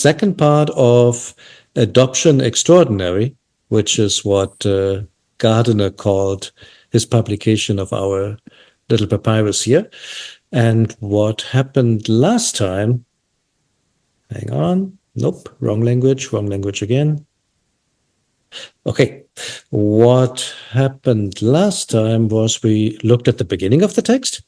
second part of Adoption Extraordinary, which is what Gardner called his publication of our little papyrus here. And what happened last time, hang on, nope, wrong language again. Okay, what happened last time was we looked at the beginning of the text,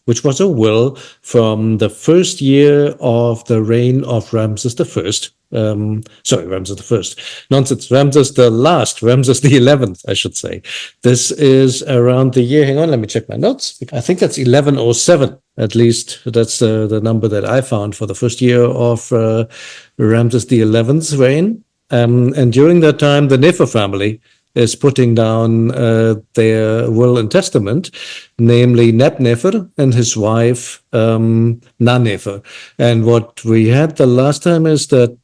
which was a will from the first year of the reign of Ramses the First. Ramses the First. Nonsense, Ramses the Last, Ramses the 11th, I should say. This is around the year, hang on, let me check my notes. I think that's 1107, at least. That's the number that I found for the first year of Ramses the 11th's reign. And during that time, the Nefer family is putting down their will and testament, namely Nebnefer and his wife Nefer. And what we had the last time is that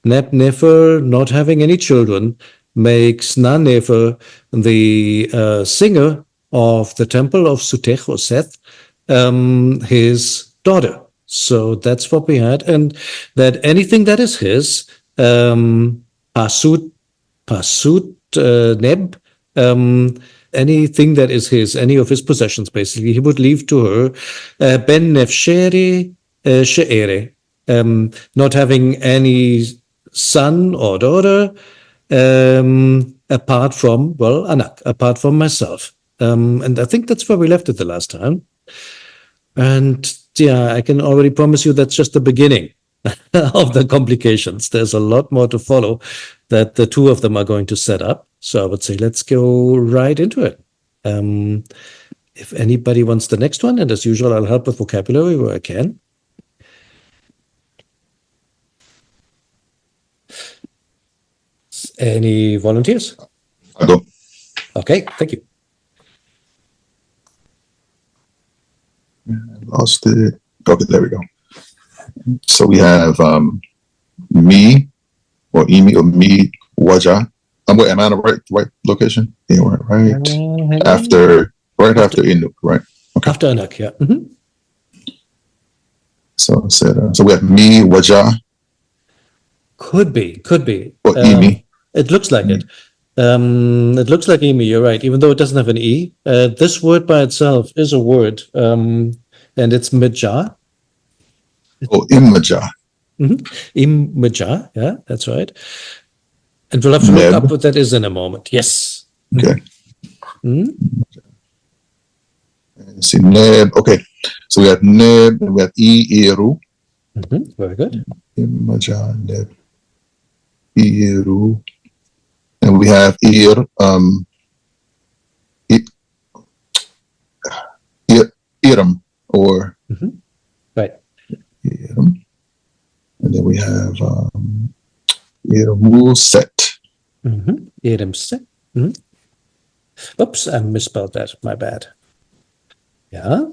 Nebnefer, not having any children, makes Nefer the singer of the temple of Sutech or Seth, his daughter. So that's what we had, and that anything that is his, pasut neb, anything that is his, any of his possessions, basically, he would leave to her, ben nefshere she'ere, not having any son or daughter, apart from, well, anak, apart from myself. And I think that's where we left it the last time. And yeah, I can already promise you that's just the beginning of the complications. There's a lot more to follow that the two of them are going to set up. So I would say let's go right into it. If anybody wants the next one, and as usual, I'll help with vocabulary where I can. Any volunteers? I'll go. Okay, thank you. Lost it. Okay, there we go. So we have me or Emi or me Waja. Wait, am I on the right location? Yeah, right. After Inuk, right? Okay. After Inuk, yeah. Mm-hmm. So so we have me Waja. Could be. Or Emi. It looks like it. It looks like Emi. You're right. Even though it doesn't have an E, this word by itself is a word, and it's Meja. Oh, Imaja. Mm-hmm. Imaja, yeah, that's right. And we'll have to look up what that is in a moment. Yes. Okay. Mm-hmm. See, Neb. Okay. So we have Neb and we have Eru. Mm-hmm. Very good. Imaja, Neb. Eru. And we have Iram or right. Iram. And then we have Iram set. Iram set. Mm-hmm. Oops, I misspelled that. My bad. Yeah.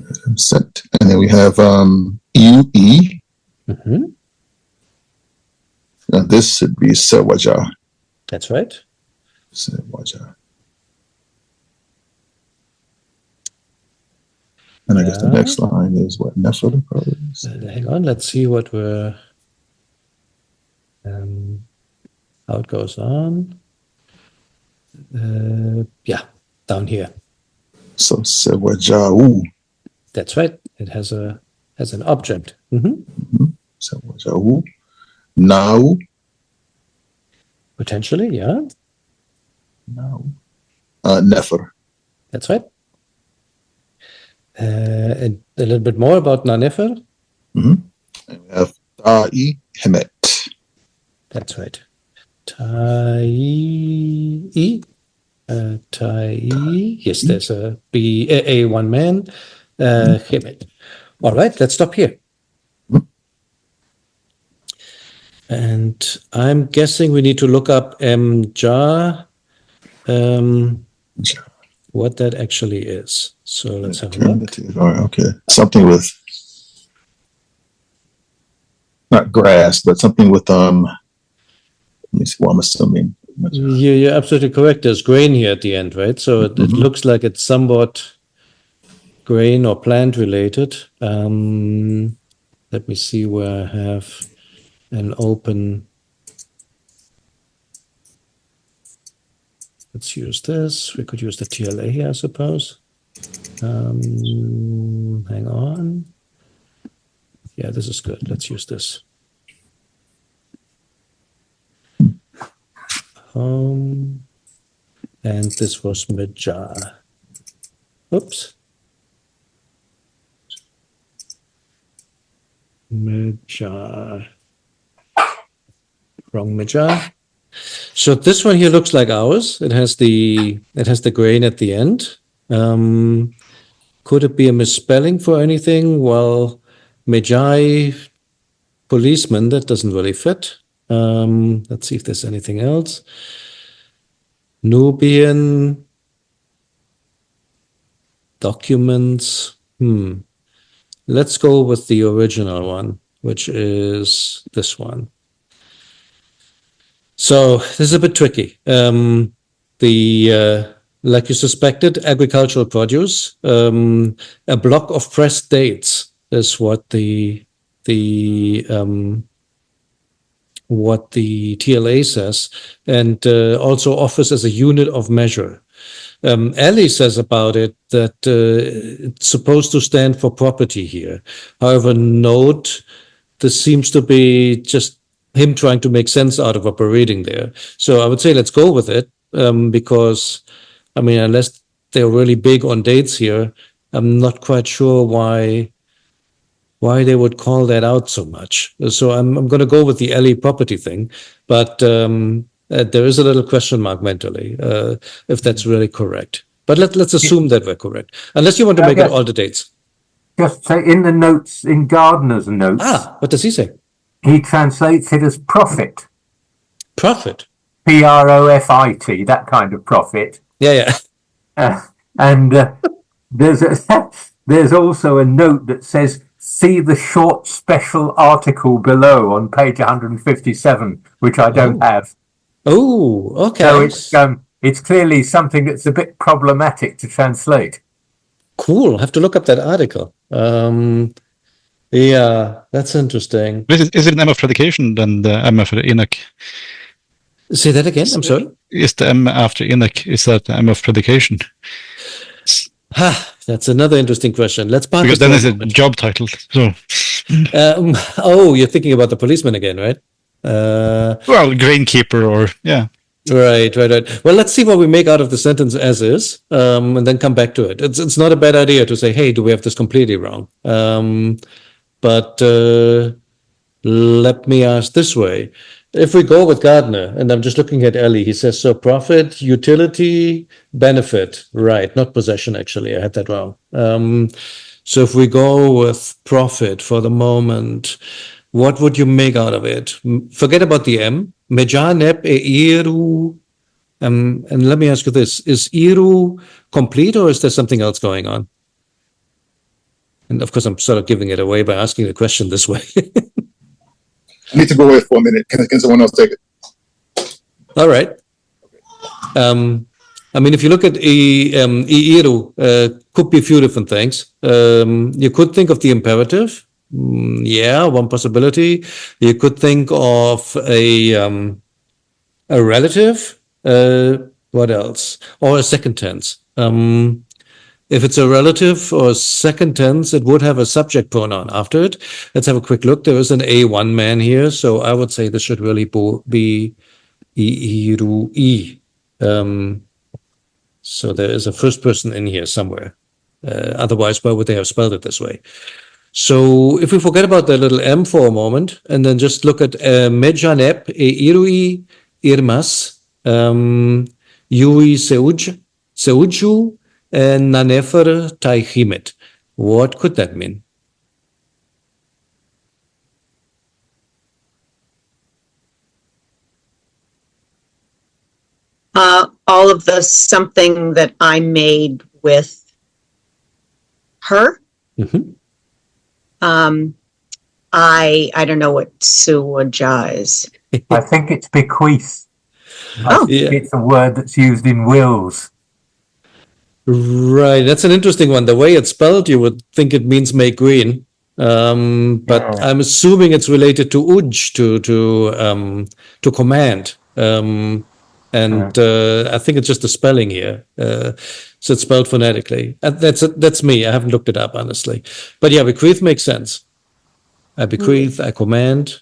Iram set. And then we have UE. Mm-hmm. Now this should be Sewaja. That's right. Sewaja. And I guess the next line is what? Nefer, probably. Hang on, let's see what we're how it goes on. Yeah, down here. So Sewajau. That's right. It has an object. Sewajau. Now. Potentially, yeah. Now. Nefer. That's right. And a little bit more about Nefer. And we have Ta'i Hemet. That's right. Ta'i. Yes, there's a one man. Hemet. All right, let's stop here. And I'm guessing we need to look up Mja. What that actually is. So let's have a look. All right, okay. Something with not grass, but something with let me see what I'm assuming. You're absolutely correct. There's grain here at the end, right? So it looks like it's somewhat grain or plant related. Let me see where I have an open. Let's use this. We could use the TLA here, I suppose. Hang on. Yeah, this is good. Let's use this. And this was Mejar. Oops. Mejar. Wrong Mejar. So this one here looks like ours. It has the grain at the end. Could it be a misspelling for anything? Well, Mejai policeman, that doesn't really fit. Let's see if there's anything else. Nubian documents. Let's go with the original one, which is this one. So this is a bit tricky. Like you suspected, agricultural produce. A block of pressed dates is what the TLA says, and also offers as a unit of measure. Ellie says about it that it's supposed to stand for property here. However, note this seems to be just him trying to make sense out of what we're reading there. So I would say let's go with it, because, I mean, unless they're really big on dates here, I'm not quite sure why they would call that out so much. So I'm going to go with the LE property thing, but there is a little question mark mentally if that's really correct. But let's assume that we're correct, unless you want to make it all the dates. Just say in the notes, in Gardner's notes. What does he say? He translates it as profit. Profit. Profit, that kind of profit. Yeah. And there's also a note that says, see the short special article below on page 157, which I don't have. Oh, okay. So it's clearly something that's a bit problematic to translate. Cool. I'll have to look up that article. Yeah, that's interesting. Is it an M of predication than the M after Enoch? Say that again. I'm sorry. Is the M after Enoch, is that the M of predication? That's another interesting question. Let's park because then it's a job title. So, you're thinking about the policeman again, right? Well, grainkeeper, or yeah. Right. Well, let's see what we make out of the sentence as is, and then come back to it. It's not a bad idea to say, hey, do we have this completely wrong? But let me ask this way. If we go with Gardner, and I'm just looking at Ellie, he says, so profit, utility, benefit. Right, not possession, actually. I had that wrong. So if we go with profit for the moment, what would you make out of it? Forget about the M. Mejanep e iru. And let me ask you this. Is iru complete, or is there something else going on? And of course, I'm sort of giving it away by asking the question this way. I need to go away for a minute. Can someone else take it? All right. I mean, if you look at iru, could be a few different things. You could think of the imperative. Yeah, one possibility. You could think of a relative. What else? Or a second tense. If it's a relative or second tense, it would have a subject pronoun after it. Let's have a quick look. There is an A1 man here, so I would say this should really be iru. So there is a first person in here somewhere. Otherwise, why would they have spelled it this way? So if we forget about the little m for a moment and then just look at Mejanep e irui irmas, Yui Seuju, and Nefer Taichimet. What could that mean? All of the something that I made with her. Mm-hmm. I don't know what suaja is. I think it's bequeath. Yeah. It's a word that's used in wills. Right, that's an interesting one. The way it's spelled, you would think it means make green. But I'm assuming it's related to uj, to command. I think it's just the spelling here. So it's spelled phonetically. That's me. I haven't looked it up, honestly. But yeah, bequeath makes sense. I bequeath, I command.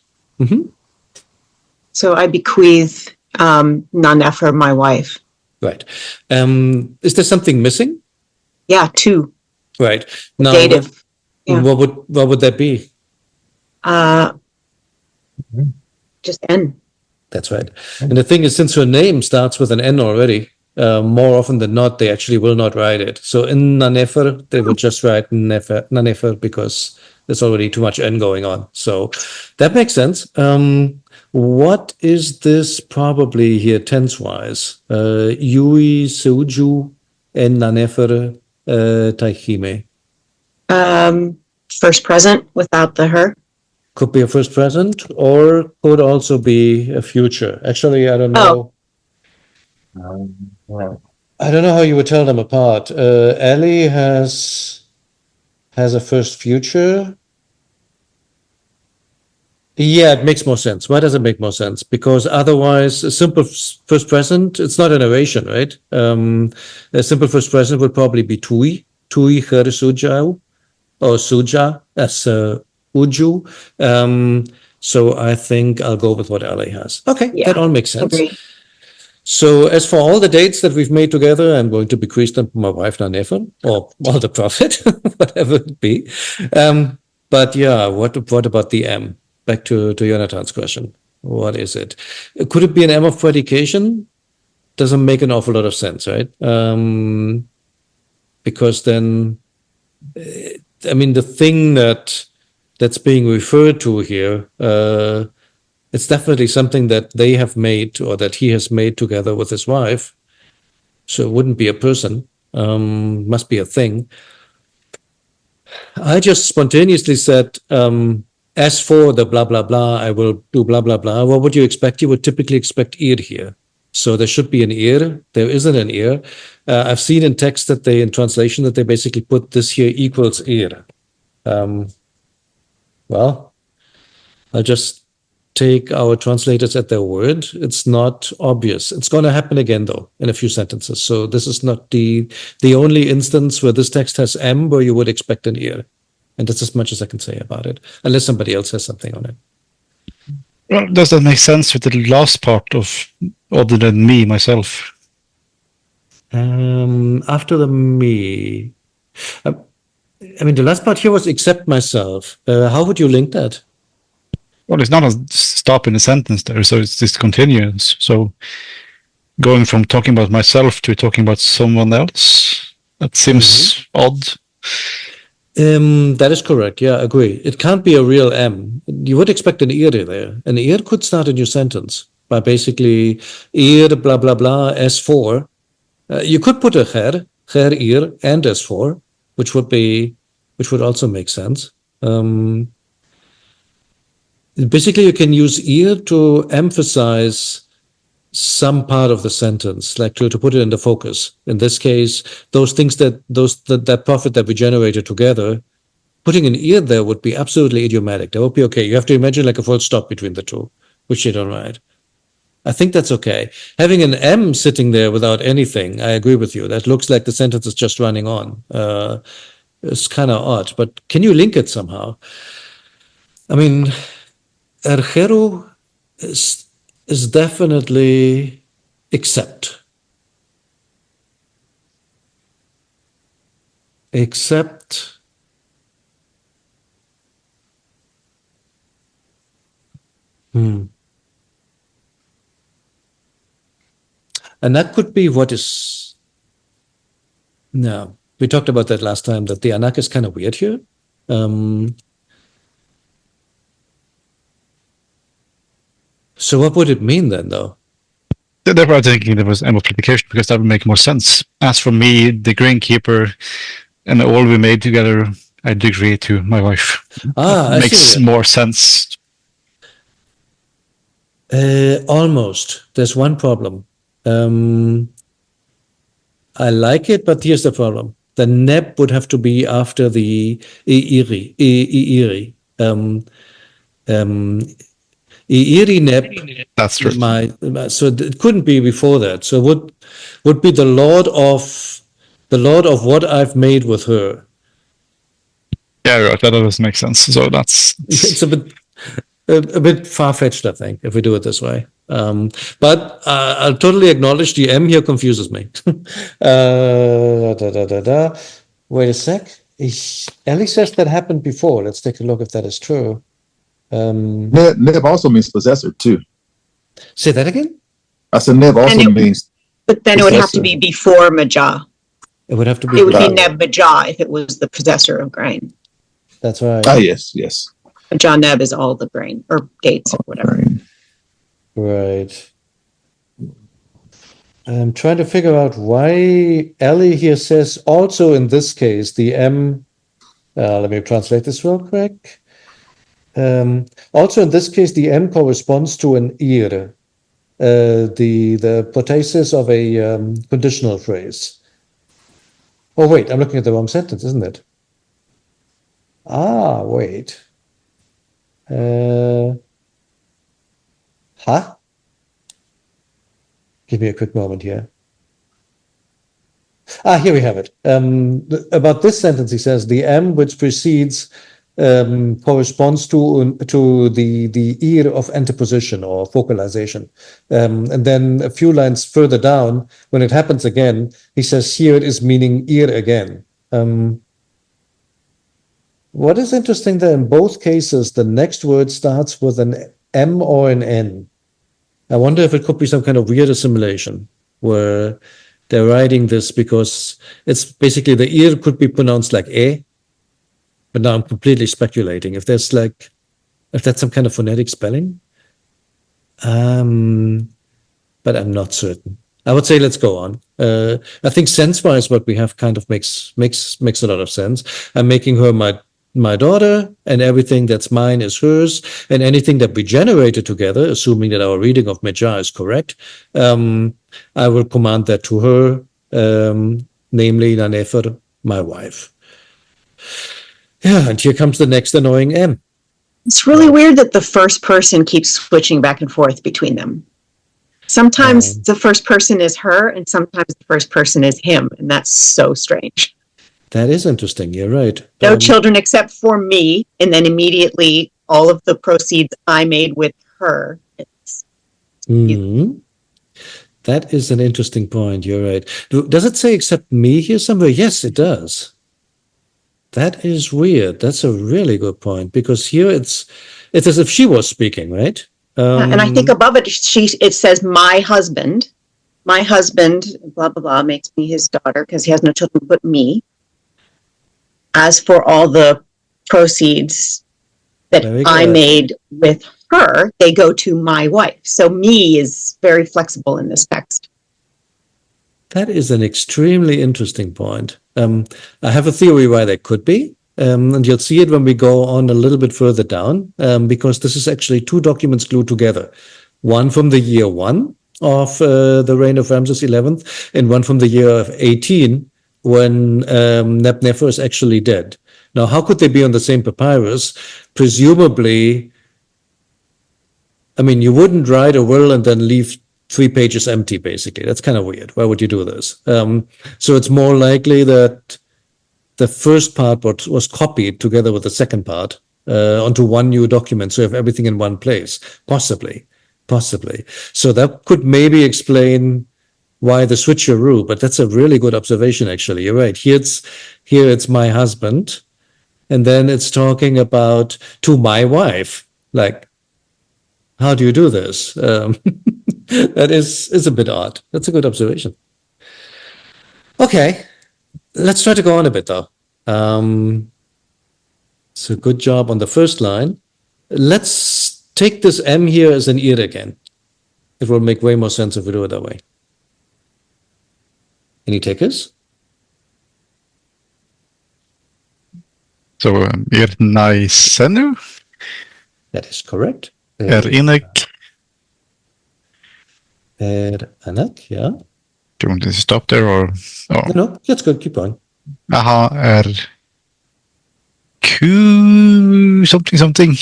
So I bequeath Nefer, my wife. Right. Is there something missing? Yeah, 2. Right. Now, Dative. Yeah. what would that be? Just N. That's right. And the thing is, since her name starts with an N already, more often than not, they actually will not write it. So in Nefer, they would just write Nefer because there's already too much N going on. So that makes sense. What is this probably here tense-wise? Yui, Seuju, en Nefer, Taihime. First present without the her. Could be a first present or could also be a future. Actually, I don't know. I don't know how you would tell them apart. Ellie has a first future. Yeah, it makes more sense. Why does it make more sense? Because otherwise, a simple first present, it's not a narration, right? A simple first present would probably be Tui her Sujau, or Suja as Uju. So I think I'll go with what Ellie has. Okay, Yeah, that all makes sense. agree. So as for all the dates that we've made together, I'm going to bequeath them to my wife, Nefer, or the prophet, whatever it be. But yeah, what about the M? Back to Jonathan's question. What is it? Could it be an M of predication? Doesn't make an awful lot of sense, right? Because then, I mean, the thing that's being referred to here, it's definitely something that they have made or that he has made together with his wife. So it wouldn't be a person, must be a thing. I just spontaneously said, as for the blah, blah, blah, I will do blah, blah, blah. What would you expect? You would typically expect ear here. So there should be an ear. There isn't an ear. I've seen in text that in translation, that they basically put this here equals ear. Well, I'll just take our translators at their word. It's not obvious. It's going to happen again, though, in a few sentences. So this is not the only instance where this text has M where you would expect an ear. And that's as much as I can say about it, unless somebody else has something on it. Well, does that make sense with the last part of other than me, myself? After the me, I mean, the last part here was except myself. How would you link that? Well, it's not a stop in a sentence there, so it's this continuance. So going from talking about myself to talking about someone else, that seems odd. That is correct. Yeah, agree. It can't be a real M. You would expect an ear there. An ear could start a new sentence by basically ear blah blah blah S4. You could put a her ear and S4, which would also make sense. Basically, you can use ear to emphasize some part of the sentence, like to put it in the focus. In this case, those things that profit that we generated together, putting an ear there would be absolutely idiomatic. That would be okay. You have to imagine like a full stop between the two, which you don't write. I think that's okay. Having an M sitting there without anything, I agree with you. That looks like the sentence is just running on. It's kind of odd, but can you link it somehow? I mean, Ergeru is definitely except. Except. And that could be what is. No, we talked about that last time, that the anak is kind of weird here. So what would it mean then, though? Therefore, I'm thinking there was amplification because that would make more sense. As for me, the greenkeeper, and all we made together, I agree to my wife. I makes see. More sense. Almost. There's one problem. I like it, but here's the problem. the neb would have to be after the iri. Iri neb. That's true. So it couldn't be before that. So would be the Lord of what I've made with her. Yeah, right. That does make sense. So It's a bit far-fetched, I think, if we do it this way. But I'll totally acknowledge the M here confuses me. Wait a sec. Ellie says that happened before. Let's take a look if that is true. Neb also means possessor too. Say that again? I said Neb also means. But then it would have to be before Majah. It would have to be. It would be Neb Majah if it was the possessor of grain. That's right. Ah, yes. Majah Neb is all the grain or dates or whatever. Grain. Right. I'm trying to figure out why Ellie here says also in this case the M. Let me translate this real quick. Also in this case the M corresponds to an ir, the protasis of a conditional phrase. Oh wait, I'm looking at the wrong sentence, isn't it? Ah, wait. Give me a quick moment here. Here we have it. About this sentence, he says the M which precedes corresponds to the ir of anteposition or focalization. And then a few lines further down, when it happens again, he says here it is meaning ir again. What is interesting that in both cases, the next word starts with an M or an N. I wonder if it could be some kind of weird assimilation where they're writing this because it's basically the ir could be pronounced like e, but now I'm completely speculating. If that's some kind of phonetic spelling, but I'm not certain. I would say let's go on. I think sense-wise, what we have kind of makes a lot of sense. I'm making her my daughter, and everything that's mine is hers, and anything that we generated together, assuming that our reading of Majah is correct, I will command that to her, namely Nefer, my wife. Yeah, and here comes the next annoying M. It's really weird that the first person keeps switching back and forth between them. Sometimes the first person is her, and sometimes the first person is him, and that's so strange. That is interesting. You're right. No children except for me, and then immediately all of the proceeds I made with her. That is an interesting point. You're right. Does it say except me here somewhere? Yes, it does. That is weird. That's a really good point because here it's as if she was speaking, right? And I think above it, it says my husband, blah, blah, blah, makes me his daughter because he has no children but me. As for all the proceeds that I made with her, they go to my wife. So me is very flexible in this text. That is an extremely interesting point. I have a theory why that could be. And you'll see it when we go on a little bit further down, because this is actually two documents glued together. One from the year 1 of the reign of Ramses XI, and one from the year of 18, when Nebnefer is actually dead. Now, how could they be on the same papyrus? Presumably, I mean, you wouldn't write a will and then leave 3 pages empty, basically. That's kind of weird. Why would you do this? So it's more likely that the first part was copied together with the second part onto one new document, so you have everything in one place. Possibly. So that could maybe explain why the switcheroo, but that's a really good observation, actually. You're right. Here it's my husband, and then it's talking about to my wife. Like, how do you do this? That is a bit odd. That's a good observation. Okay, let's try to go on a bit, though. So good job on the first line. Let's take this M here as an ir again. It will make way more sense if we do it that way. Any takers? So, Naisenu? That is correct. Inek. Anak, yeah. Do you want to stop there or? Oh. No, that's good. Keep going. Aha, Q something.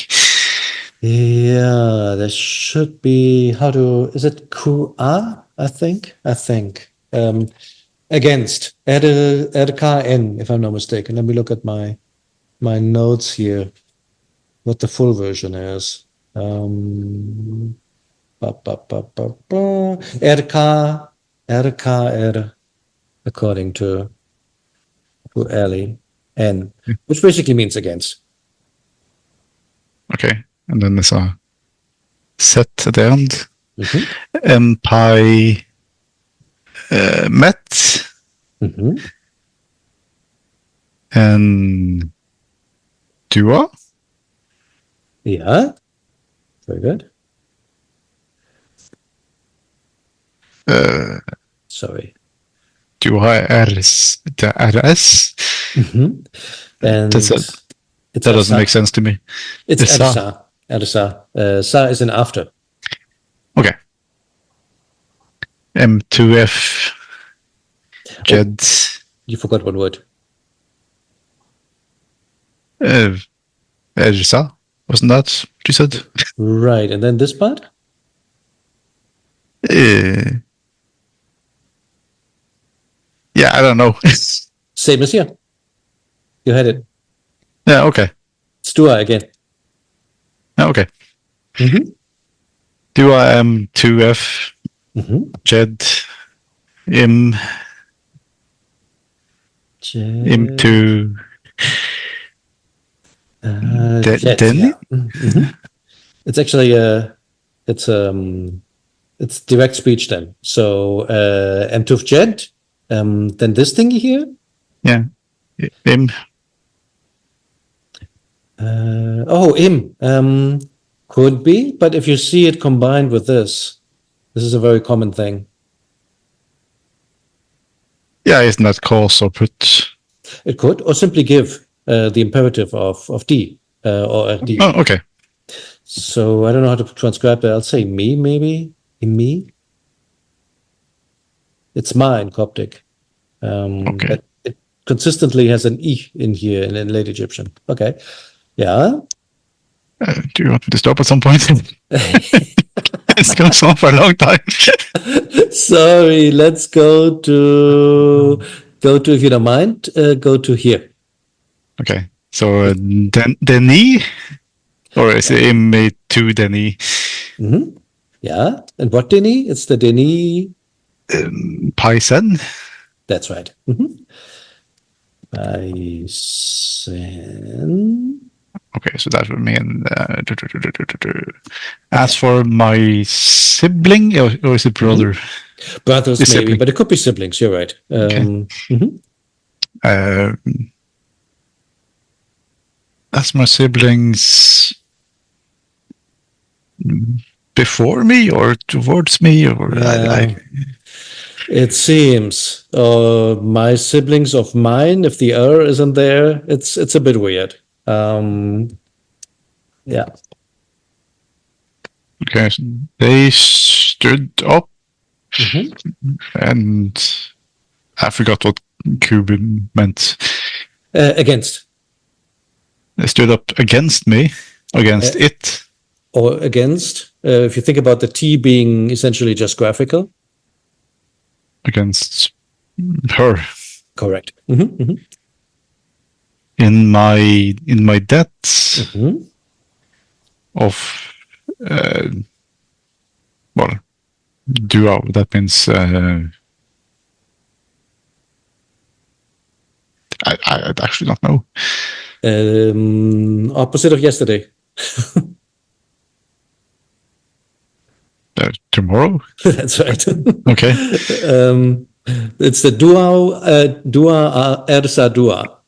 Yeah, there should be, is it QA? I think. Against, RKN, if I'm not mistaken. Let me look at my notes here, what the full version is. RKR, according to Ali, N, which basically means against. Okay, and then there's a set at the end. Mhm. Pi met Mhm. and Dua. Yeah, very good. Sorry. Dua RS. The RS. Mhm. And That's it. it's That doesn't Ersa. make sense to me. It's Ersa. Ersa. Sa is an after. Okay. M2F. Jed. You forgot one word. Ersa. Wasn't that what you said? Right. And then this part? Yeah, I don't know. Same as here. You had it. Yeah, okay. Stua again. Yeah, okay. Mm-hmm. Dua M2F. Mm-hmm. Jed. Im. Im2. Jet, Denny? yeah. Mm-hmm. It's actually it's direct speech then. So M2 Jet, then this thingy here. Yeah. Im. Im. Could be, but if you see it combined with this is a very common thing. Yeah, isn't that cause or put? It could, or simply give the imperative of D or RD. Oh, okay. So I don't know how to transcribe that. I'll say me, maybe. Me. It's ma in Coptic. Okay. But it consistently has an E in here in late Egyptian. Okay. Yeah. Do you want me to stop at some point? It's going on for a long time. Sorry, let's go to if you don't mind, go to here. Okay. So Denis, or is it Im to Denis? Mm-hmm. Yeah. And what Denis? It's the Denis. Python. That's right. Mm-hmm. Python. Okay, so that would mean. As for my sibling, or is it brother? Brothers, The maybe, sibling. but it could be siblings. You're right. Okay. As my siblings before me or towards me, or it seems my siblings of mine, if the isn't there, it's a bit weird. Yeah. Okay, so they stood up, and I forgot what Cuban meant. Against. They stood up against me, against it. Or against. If you think about the T being essentially just graphical. Against her. Correct. In my debts of well, duo. That means I actually don't know. Opposite of yesterday. Tomorrow. That's right. Okay. It's the dua ersa dua.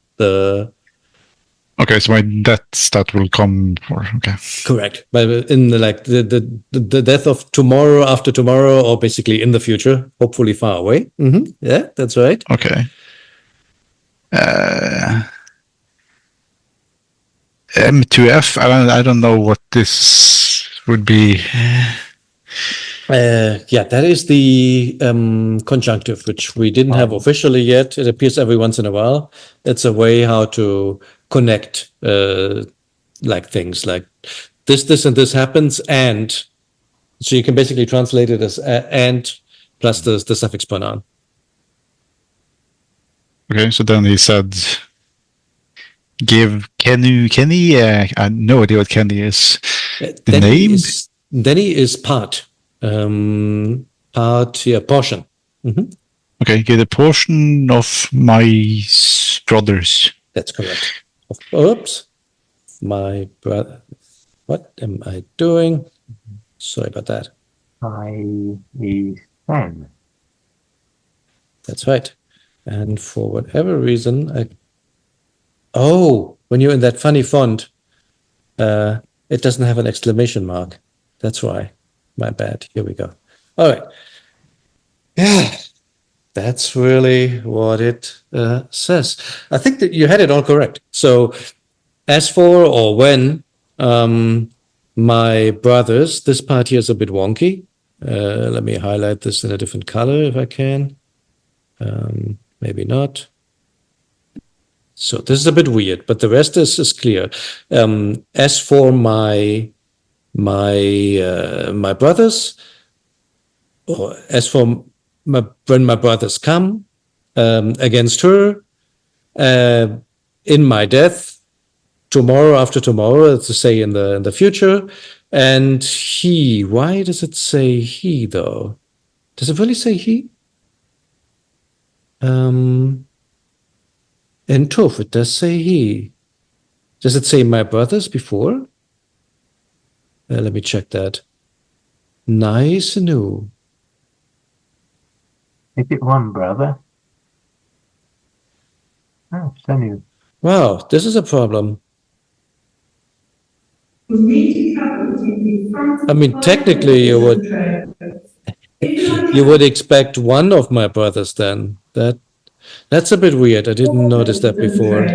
Okay, so my debts that will come for. Okay. Correct. But in the death of tomorrow, after tomorrow, or basically in the future, hopefully far away. Yeah, that's right. Okay. M2F. I don't know what this would be. Yeah, that is the conjunctive, which we didn't have officially yet. It appears every once in a while. It's a way how to connect like things like this, and this happens, and so you can basically translate it as and plus the suffix pronoun. Okay, so then he said, give Kenny, I have no idea what Kenny is. The name? Denny is part. Portion. Mm-hmm. Okay, give a portion of my brothers. That's correct. Oops. My brother. What am I doing? Sorry about that. I-E-N. That's right. And for whatever reason, when you're in that funny font, it doesn't have an exclamation mark. That's why. My bad. Here we go. All right. Yeah, that's really what it says. I think that you had it all correct. So, as for or when my brothers, this part here is a bit wonky. Let me highlight this in a different color if I can. Maybe not. So this is a bit weird, but the rest is clear. As for my brothers, or as for when my brothers come against her in my death, tomorrow after tomorrow, to say in the future, and he. Why does it say he though? Does it really say he? In Tov, it does say he. Does it say my brothers before? Let me check that. Nice and new. Is it one brother? Oh, it's only... Wow, this is a problem. I mean, technically, you would expect one of my brothers then. That's a bit weird. I didn't notice that before.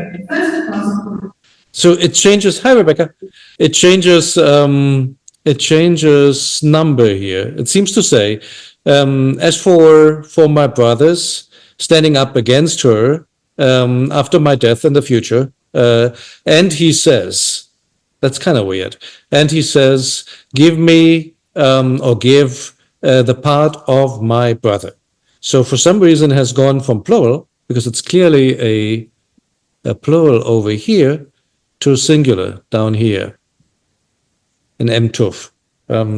So it changes. Hi, Rebecca. It changes. It changes number here. It seems to say, as for my brothers standing up against her after my death in the future, and he says, that's kind of weird. And he says, give me or give the part of my brother. So for some reason has gone from plural, because it's clearly a plural over here, to singular down here in M-Tuf.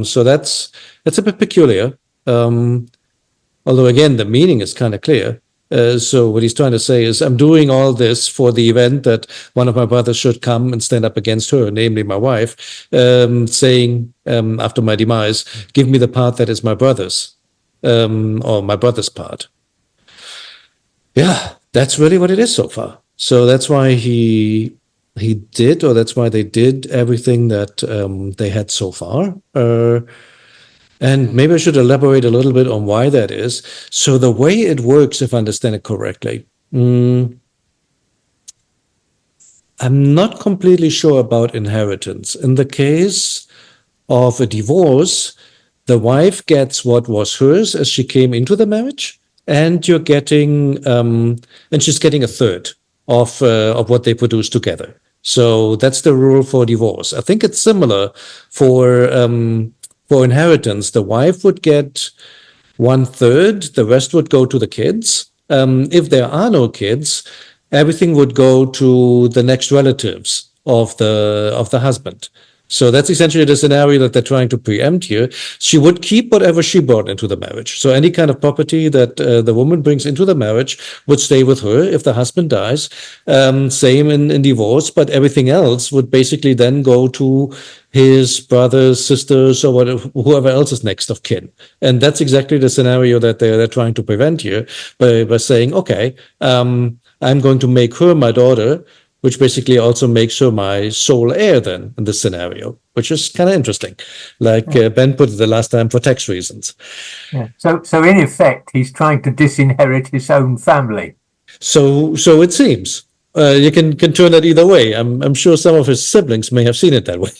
So that's a bit peculiar. Although again, the meaning is kind of clear. So what he's trying to say is, I'm doing all this for the event that one of my brothers should come and stand up against her, namely my wife, saying after my demise, give me the part that is my brother's, or my brother's part. Yeah, that's really what it is so far. So that's why he did, or that's why they did everything that they had so far. And maybe I should elaborate a little bit on why that is. So the way it works, if I understand it correctly, I'm not completely sure about inheritance. In the case of a divorce, the wife gets what was hers as she came into the marriage, and you're getting, and she's getting a third of what they produce together. So that's the rule for divorce. I think it's similar for inheritance. The wife would get 1/3, the rest would go to the kids. If there are no kids, everything would go to the next relatives of the husband. So that's essentially the scenario that they're trying to preempt here. She would keep whatever she brought into the marriage. So any kind of property that the woman brings into the marriage would stay with her if the husband dies. Same in divorce, but everything else would basically then go to his brothers, sisters, or whoever else is next of kin. And that's exactly the scenario that they're trying to prevent here by saying, okay, I'm going to make her my daughter, which basically also makes her my sole heir then in this scenario, which is kind of interesting. Like Ben put it the last time, for tax reasons. Yeah. So in effect, he's trying to disinherit his own family. So it seems. You can turn that either way. I'm sure some of his siblings may have seen it that way.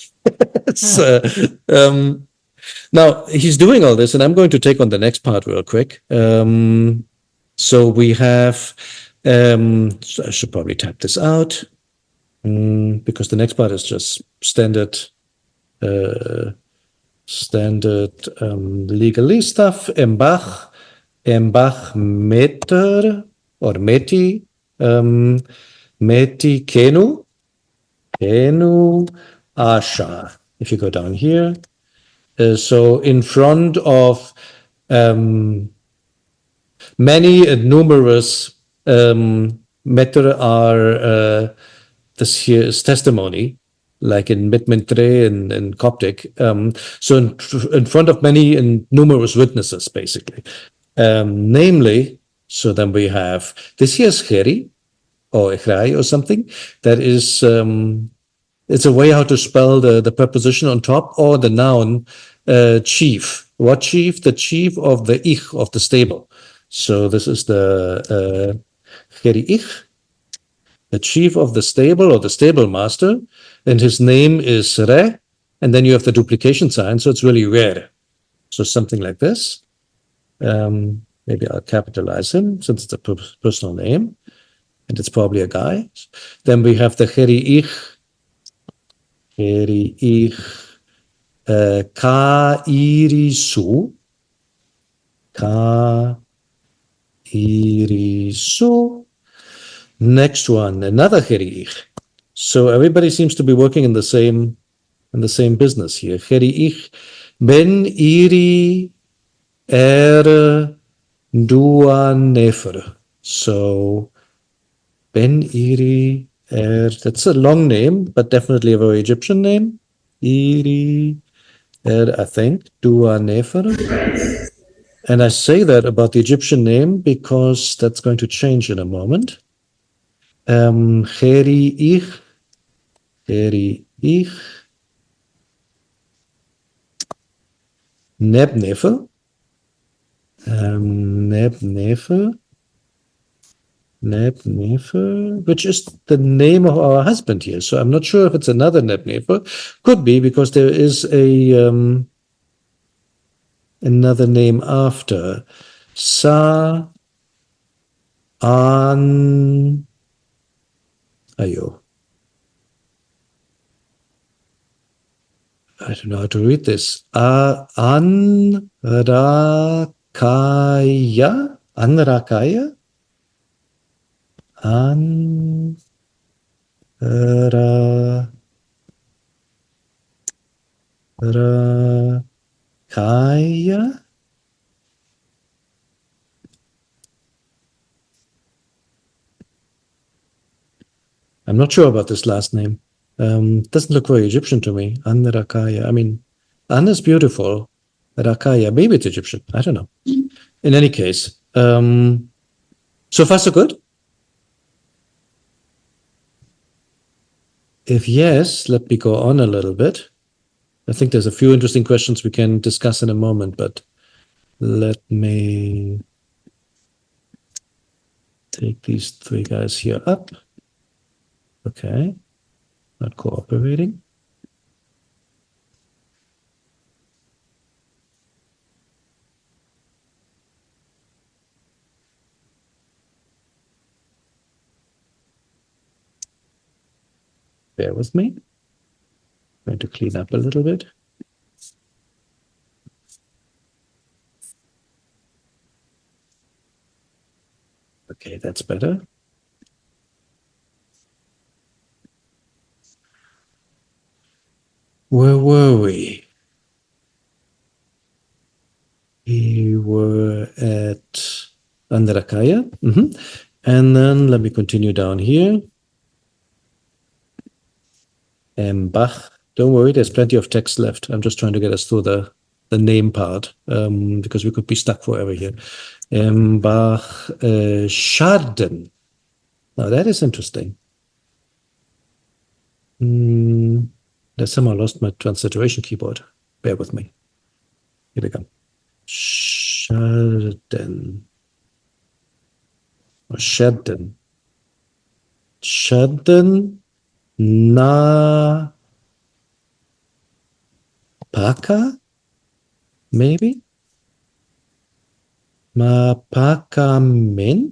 Now he's doing all this, and I'm going to take on the next part real quick. So we have, so I should probably type this out, because the next part is just standard legalese stuff. Embach meter or meti, meti kenu asha. If you go down here, so in front of many and numerous meter are this here is testimony, like in Mitmentre and Coptic. So in front of many and numerous witnesses, basically. Namely, so then we have this here is Cheri or Echrai or something. That is, it's a way how to spell the preposition on top or the noun chief. What chief? The chief of the ich, of the stable. So this is the Cheri ich, the chief of the stable or the stable master, and his name is Re, and then you have the duplication sign, so it's really Re. So something like this. Maybe I'll capitalize him since it's a personal name, and it's probably a guy. Then we have the Cheri ich, Ka irisu, Ka irisu. Next one, another Cheri ich. So everybody seems to be working in the same business here. Cheri ich ben iri dua Nefer. So Ben Iri that's a long name, but definitely a very Egyptian name. Iri I think, Dua Nefer. And I say that about the Egyptian name because that's going to change in a moment. Cheri ich, Nebnefer. Nebnefer, which is the name of our husband here. So I'm not sure if it's another Nebnefer. Could be because there is a another name after. Sa an ayo. I don't know how to read this. Anrakaya? Anrakaya? Kaya? I'm not sure about this last name. Doesn't look very Egyptian to me. Rakaya. I mean, An is beautiful. Rakaya, maybe it's Egyptian. I don't know. In any case, so far so good? If yes, let me go on a little bit. I think there's a few interesting questions we can discuss in a moment, but let me take these three guys here up. Okay, not cooperating. Bear with me. I'm going to clean up a little bit. Okay, that's better. Where were we? We were at Andrakaya. And then let me continue down here. Bach. Don't worry, there's plenty of text left. I'm just trying to get us through the name part, because we could be stuck forever here. Bach Schaden. Now that is interesting. I somehow lost my transliteration keyboard. Bear with me. Here we go. Schaden. Or Schaden. Schaden. Na Paka? maybe? Mapakamin?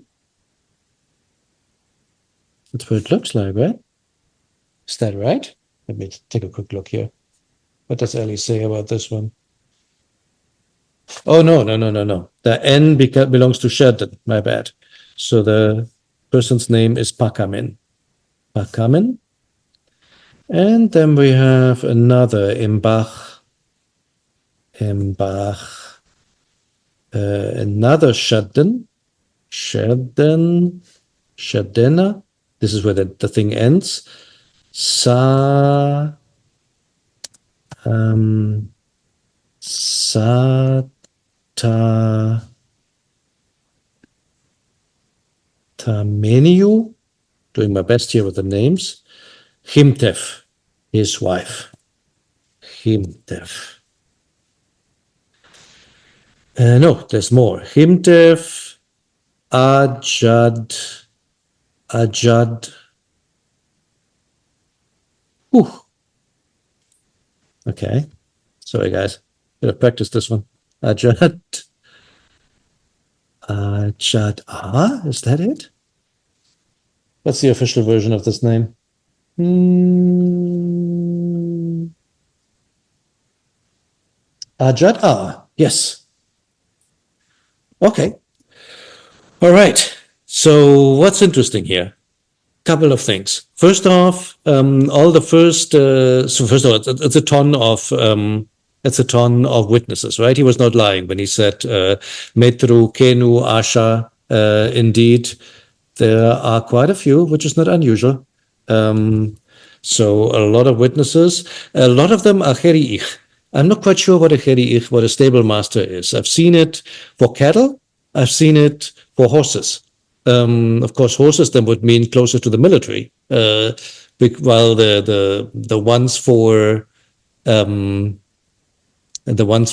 That's what it looks like, right? Is that right? Let me take a quick look here. What does Ellie say about this one? Oh, no. The N belongs to Sheridan, my bad. So the person's name is Pakamin. Pakamin. And then we have another Imbach. Another Sheridan. Sherdena. This is where the thing ends. Tameniu, doing my best here with the names. Himtef, his wife. Himtef. No, there's more. Himtef, Ajad. Okay. Sorry, guys. Gotta practice this one. Ajad. Is that it? What's the official version of this name? Ajad. Yes. Okay. All right. So what's interesting here? Couple of things. First off, all the first. So first of all, it's a ton of witnesses, right? He was not lying when he said Metru, Kenu, Asha. Indeed, there are quite a few, which is not unusual. So a lot of witnesses. A lot of them are Cheriich. I'm not quite sure what a Cheriich, what a stable master is. I've seen it for cattle. I've seen it for horses. Of course, horses then would mean closer to the military, while the ones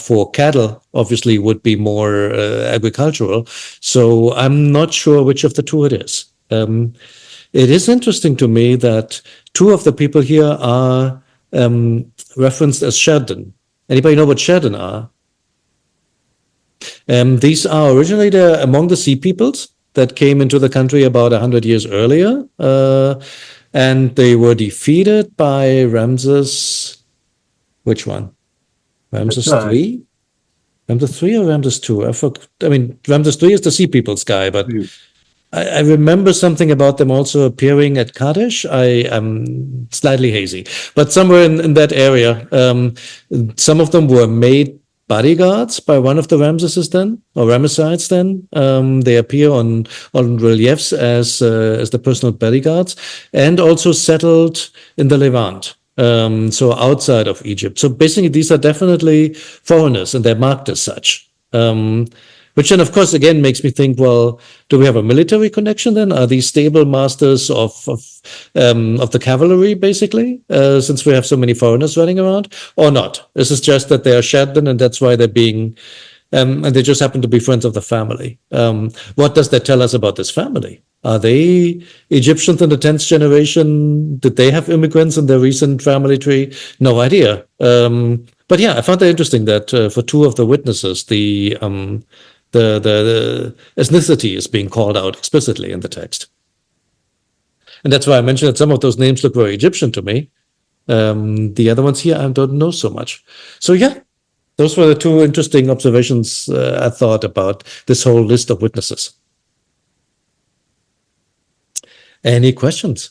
for cattle obviously would be more agricultural. So I'm not sure which of the two it is. It is interesting to me that two of the people here are referenced as Sheridan. Anybody know what Sheridan are? These are originally among the sea peoples that came into the country about 100 years earlier, and they were defeated by Ramses. Which one? Ramses III? Ramses III or Ramses II? I mean, Ramses III is the sea peoples guy, but I remember something about them also appearing at Kadesh. I am slightly hazy, but somewhere in that area, some of them were made bodyguards by one of the Ramesses then, or Ramessides then. They appear on reliefs as the personal bodyguards, and also settled in the Levant. So outside of Egypt. So basically, these are definitely foreigners, and they're marked as such. Which then, of course, again makes me think: well, do we have a military connection? Then are these stable masters of the cavalry, basically, since we have so many foreigners running around, or not? This is just that they are Sheridan, and that's why they're being, and they just happen to be friends of the family. What does that tell us about this family? Are they Egyptians in the 10th generation? Did they have immigrants in their recent family tree? No idea. But yeah, I found that interesting that for two of the witnesses, the ethnicity is being called out explicitly in the text. And that's why I mentioned that some of those names look very Egyptian to me. The other ones here, I don't know so much. So yeah, those were the two interesting observations I thought about this whole list of witnesses. Any questions?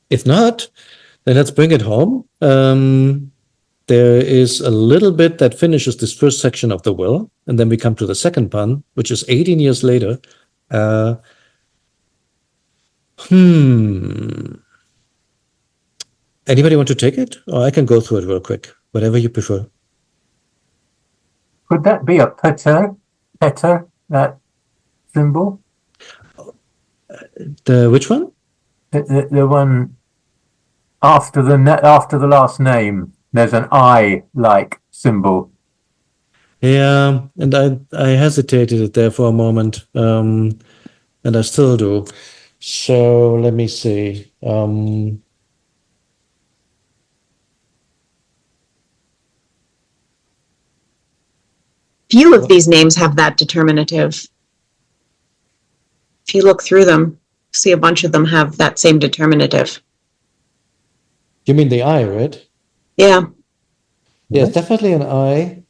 If not, then let's bring it home. There is a little bit that finishes this first section of the will, and then we come to the second pun, which is 18 years later. Anybody want to take it? Or I can go through it real quick, whatever you prefer. Could that be a petter, that symbol? Which one? The one after the last name. There's an I-like symbol. Yeah, and I hesitated there for a moment, and I still do. So let me see. few of these names have that determinative. If you look through them, see a bunch of them have that same determinative. You mean the I, right? Yeah. Yes, definitely an I.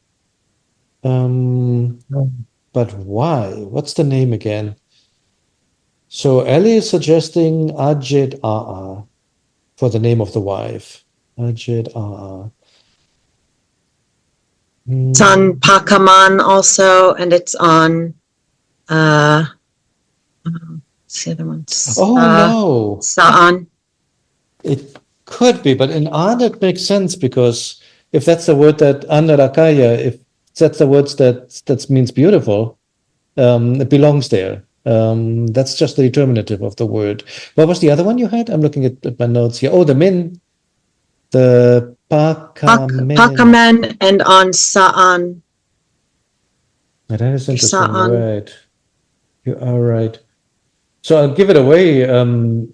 But why? What's the name again? So Ellie is suggesting Ajit Aa for the name of the wife. Ajit Aa. It's on Pakaman also, and it's on what's the other one? Oh no. Sa'an. It could be, but in An it makes sense because if that's the word that Anarakaya, if that's the words that means beautiful, it belongs there. That's just the determinative of the word. What was the other one you had? I'm looking at my notes here. Oh, the min, the pakamen. Pakaman and on Sa'an. That is interesting. You're Sa'an. right. You are right. So I'll give it away.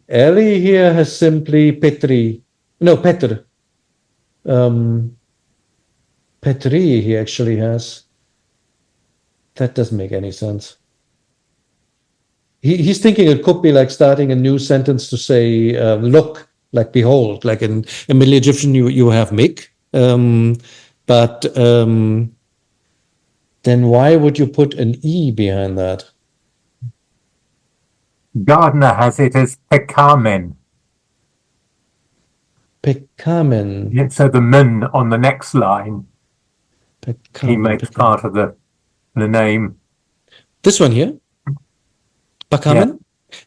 Ellie here has simply Petri. No, Petr. Petri he actually has. That doesn't make any sense. He's thinking it could be like starting a new sentence to say, look, like behold, like in Middle Egyptian you have mik. But then why would you put an E behind that? Gardner has it as Pekamen. Pekamen. Yeah, so the men on the next line, Pekamen. he makes part of the name. This one here? Pekamen?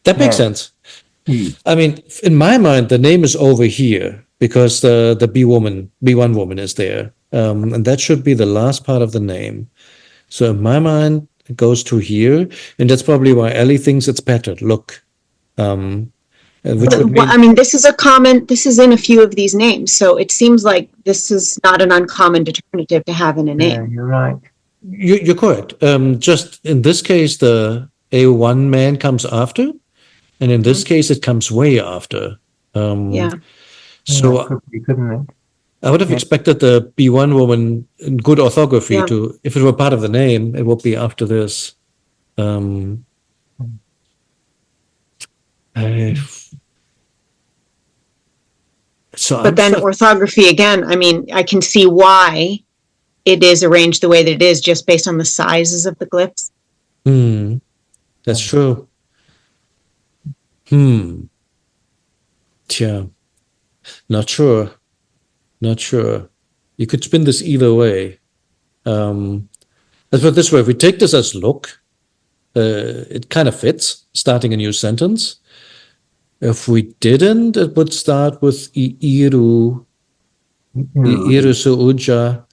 That makes sense. I mean, in my mind, the name is over here because the B1 woman is there. And that should be the last part of the name. So in my mind, it goes to here. And that's probably why Ellie thinks it's better. Look. Which would mean, I mean, this is in a few of these names. So it seems like this is not an uncommon determinative to have in a name. Yeah, you're right. You're correct. Just in this case, the A1 man comes after. And in this case, it comes way after. Yeah. So could be, couldn't it? I would have expected the B1 woman in good orthography to, if it were part of the name, it would be after this. But then orthography again, I mean, I can see why it is arranged the way that it is just based on the sizes of the glyphs. That's true. Tja. Not sure. You could spin this either way. Let's put it this way. If we take this as look, it kind of fits, starting a new sentence. If we didn't, it would start with Iiru Su'uja,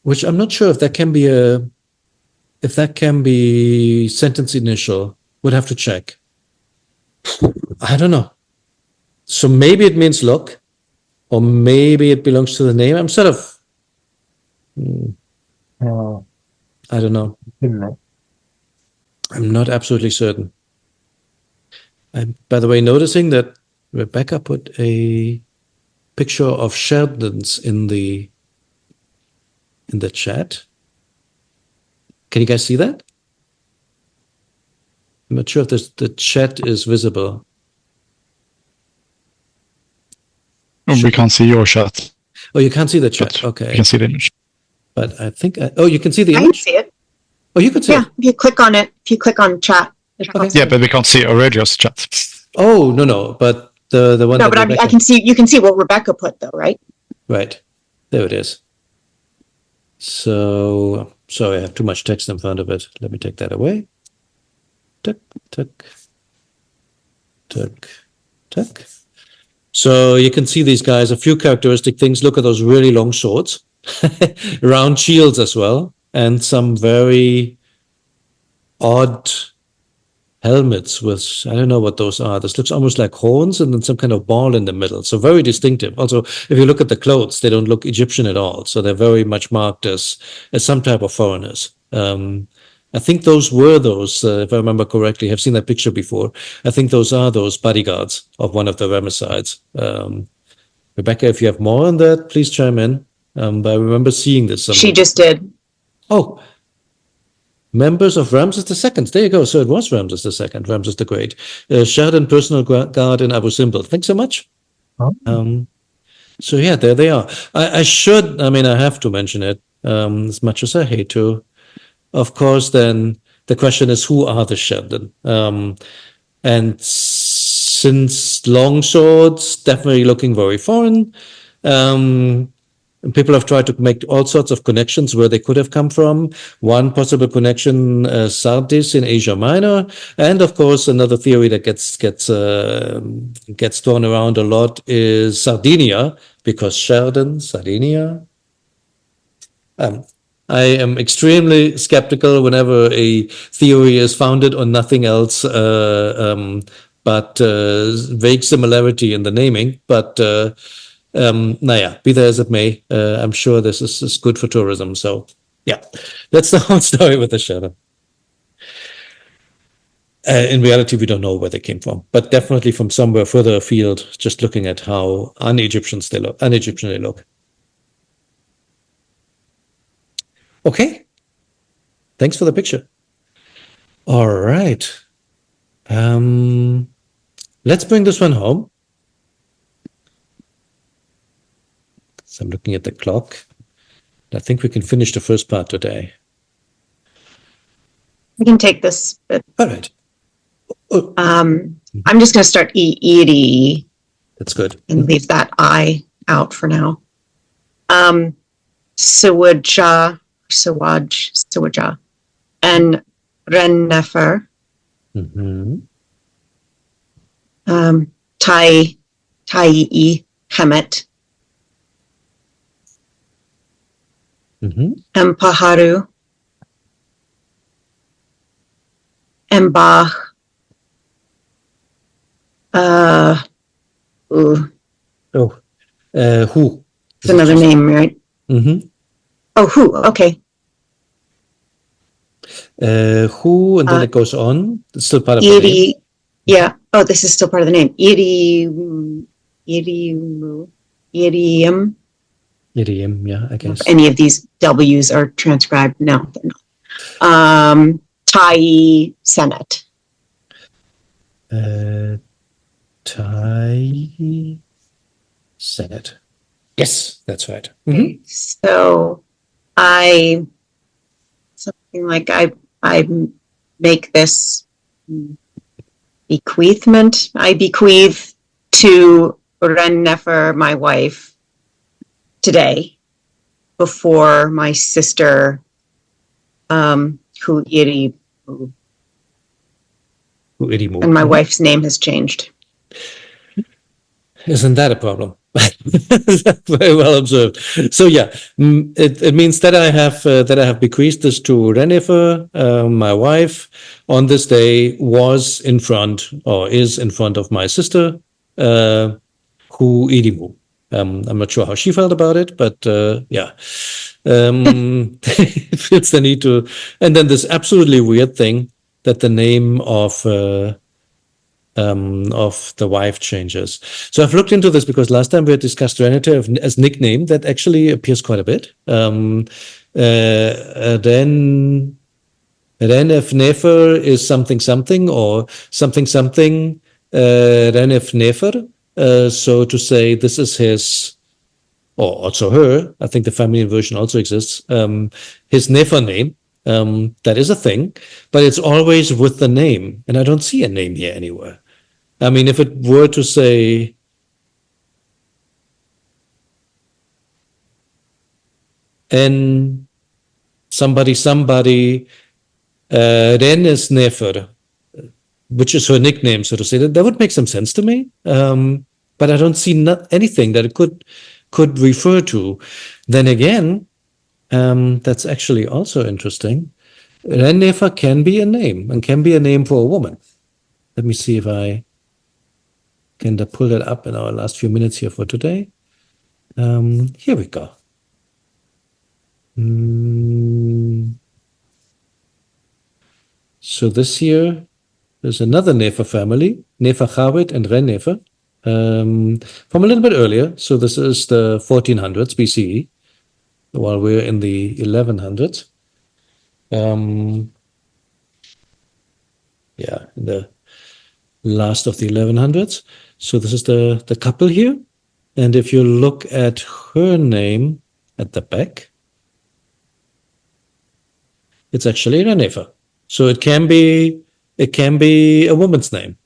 which I'm not sure if that can be sentence initial. Would have to check. I don't know. So maybe it means look, or maybe it belongs to the name. I'm sort of, I don't know. I'm not absolutely certain. I'm, by the way, noticing that Rebecca put a picture of Sheldon's in the chat. Can you guys see that? I'm not sure if the chat is visible. We can't see your chat. Oh, you can't see the chat. But okay. You can see the image. But I think, you can see the I image? can see it. Oh, you can see it? If you click on it, if you click on chat. Yeah, but we can't see Aurelio's chat. Oh, no. But the one No, but I can see, you can see what Rebecca put though, right? Right. There it is. So, sorry, I have too much text in front of it. Let me take that away. Tuck. So you can see these guys, a few characteristic things. Look at those really long swords, round shields as well, and some very odd helmets with, I don't know what those are. This looks almost like horns and then some kind of ball in the middle. So very distinctive. Also, if you look at the clothes, they don't look Egyptian at all. So they're very much marked as some type of foreigners. I think those were those, if I remember correctly, I've seen that picture before. I think those are those bodyguards of one of the Ramessides. Rebecca, if you have more on that, please chime in. But I remember seeing this somewhere. She just did. Oh, members of Ramses II. There you go. So it was Ramses II, Ramses the Great. Sheridan Personal Guard in Abu Simbel. Thanks so much. Oh. So yeah, there they are. I have to mention it, as much as I hate to. Of course, then the question is, who are the Sheridan? And since longswords definitely looking very foreign, people have tried to make all sorts of connections where they could have come from. One possible connection, Sardis in Asia Minor, and of course another theory that gets thrown around a lot is Sardinia, because Sheridan, Sardinia. I am extremely skeptical whenever a theory is founded on nothing else but vague similarity in the naming. But be that as it may, I'm sure this is good for tourism. So yeah, that's the whole story with the shadow. In reality, we don't know where they came from, but definitely from somewhere further afield, just looking at how un-Egyptian they look. Okay. Thanks for the picture. All right. Let's bring this one home. So I'm looking at the clock. I think we can finish the first part today. We can take this. All right. I'm just going to start Iri That's good. and leave that I out for now. Siwaja, and Nefer. Mm-hmm. Tai Hemet. Mm-hmm. Empaharu. Embach. Who? It's another name, right? Mm-hmm. Oh, who? Okay. Who, and then it goes on. It's still part of the name. Yeah. Oh, this is still part of the name. Irium. Yeah, I guess. If any of these W's are transcribed. No, they're not. Tai Senate. Tai Senate. Yes, that's right. Mm-hmm. Okay. So something like I make this bequeathment. I bequeath to Nefer, my wife, today, before my sister, who and my wife's name has changed. Isn't that a problem? Very well observed. So yeah, it means that I have bequeathed this to Nefer, my wife, on this day is in front of my sister, who Idimu. I'm not sure how she felt about it, but yeah. It feels the need to, and then this absolutely weird thing that the name of the wife changes. So I've looked into this because last time we had discussed Nefer as nickname that actually appears quite a bit. Then if Nefer is something or something, then if Nefer, so to say this is his, or also her, I think the feminine version also exists, his Nefer name. That is a thing, but it's always with the name, and I don't see a name here anywhere. I mean, if it were to say N somebody, then is Nefer, which is her nickname, so to say, that would make some sense to me. But I don't see anything that it could refer to. Then again, that's actually also interesting. Nefer can be a name, and can be a name for a woman. Let me see if I can pull that up in our last few minutes here for today. Here we go. So this year, there's another Nefer family, Nefer Chawit and Nefer, from a little bit earlier. So this is the 1400s BCE, while we're in the 1100s. Yeah, in the last of the 1100s. So this is the couple here. And if you look at her name at the back, it's actually Nefer. So it can be a woman's name.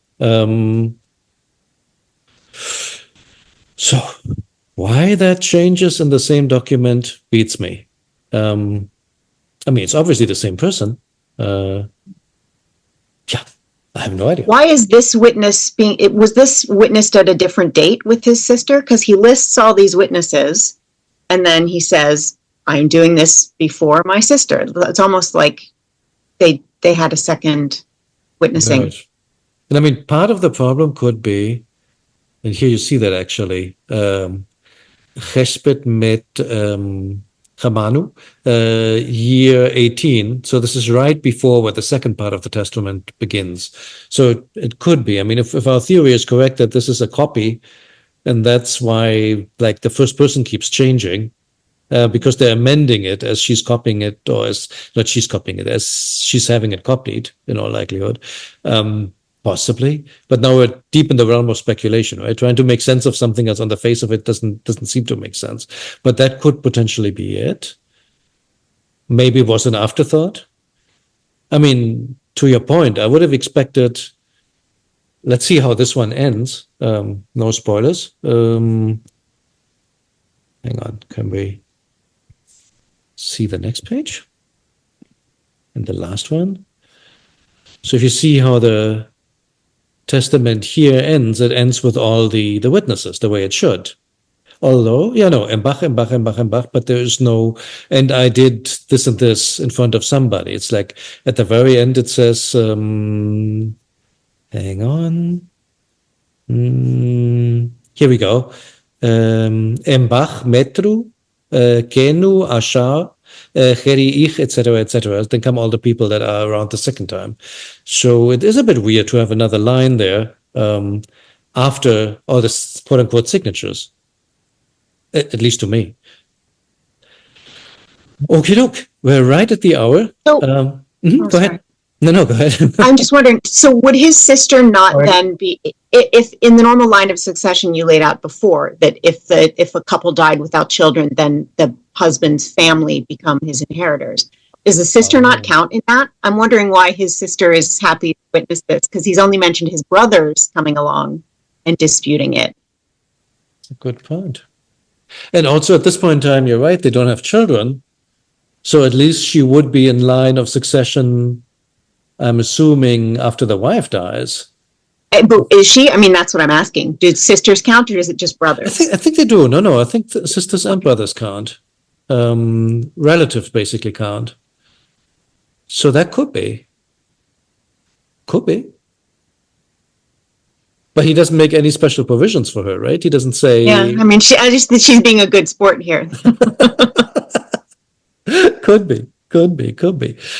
So why that changes in the same document beats me. I mean, it's obviously the same person. Yeah, I have no idea. Why is this witness was this witnessed at a different date with his sister? Because he lists all these witnesses and then he says, I'm doing this before my sister. It's almost like they had a second witnessing. Right. And I mean, part of the problem could be, and here you see that actually, Cheshbet met Chamanu, year 18. So this is right before where the second part of the testament begins. So it could be. I mean, if our theory is correct that this is a copy, and that's why like the first person keeps changing, because they're amending it as she's copying it, or as not she's copying it, as she's having it copied, in all likelihood. Possibly, but now we're deep in the realm of speculation, right? Trying to make sense of something that's on the face of it doesn't seem to make sense. But that could potentially be it. Maybe it was an afterthought. I mean, to your point, I would have expected. Let's see how this one ends. No spoilers. Hang on, can we see the next page? And the last one. So if you see how the testament here ends, it ends with all the witnesses, the way it should. Although, Embach, but there is no, and I did this and this in front of somebody. It's like at the very end it says, hang on. Here we go. Embach, Metru, Kenu, Ashar, Cheri, etc., etc. Then come all the people that are around the second time. So it is a bit weird to have another line there after all the quote-unquote signatures, at least to me. Okay, doke. We're right at the hour. So, Go ahead. No, go ahead. I'm just wondering, so would his sister not then be, if in the normal line of succession you laid out before, that if a couple died without children, then the husband's family become his inheritors. Does the sister not count in that? I'm wondering why his sister is happy to witness this, because he's only mentioned his brothers coming along and disputing it. That's a good point. And also at this point in time, you're right, they don't have children. So at least she would be in line of succession, I'm assuming, after the wife dies. But is she? I mean, that's what I'm asking. Do sisters count, or is it just brothers? I think they do. No. I think sisters and brothers count. Relatives basically count. So that could be. Could be. But he doesn't make any special provisions for her, right? He doesn't say. Yeah, I mean, I just think she's being a good sport here. Could be.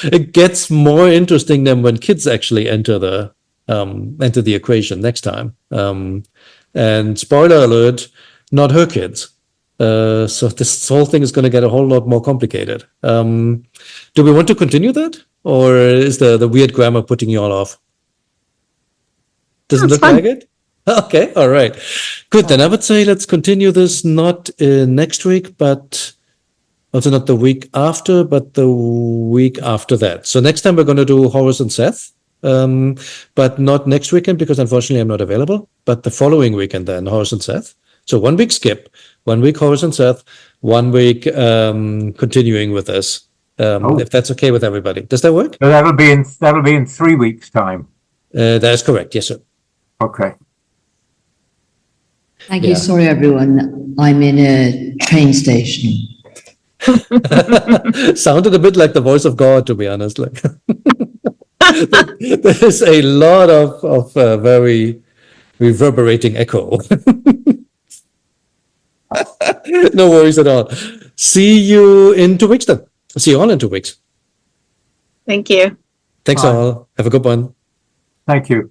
It gets more interesting than when kids actually enter the equation next time. And spoiler alert, not her kids. So this whole thing is going to get a whole lot more complicated. Do we want to continue that, or is the weird grammar putting you all off? Doesn't look like it. Okay, all right, good. Then I would say let's continue this not next week, but also not the week after, but the week after that. So next time we're going to do Horus and Seth, but not next weekend because unfortunately I'm not available. But the following weekend then Horus and Seth. So 1 week skip, 1 week Horus and Seth, 1 week continuing with this. If that's okay with everybody, does that work? So that'll be in 3 weeks' time. That is correct. Yes, sir. Okay. Thank you. Sorry, everyone. I'm in a train station. Sounded a bit like the voice of God, to be honest. Like there's a lot of very reverberating echo. No worries at all. See you in 2 weeks then. See you all in 2 weeks. Thank you. Thanks Bye. all. Have a good one. Thank you.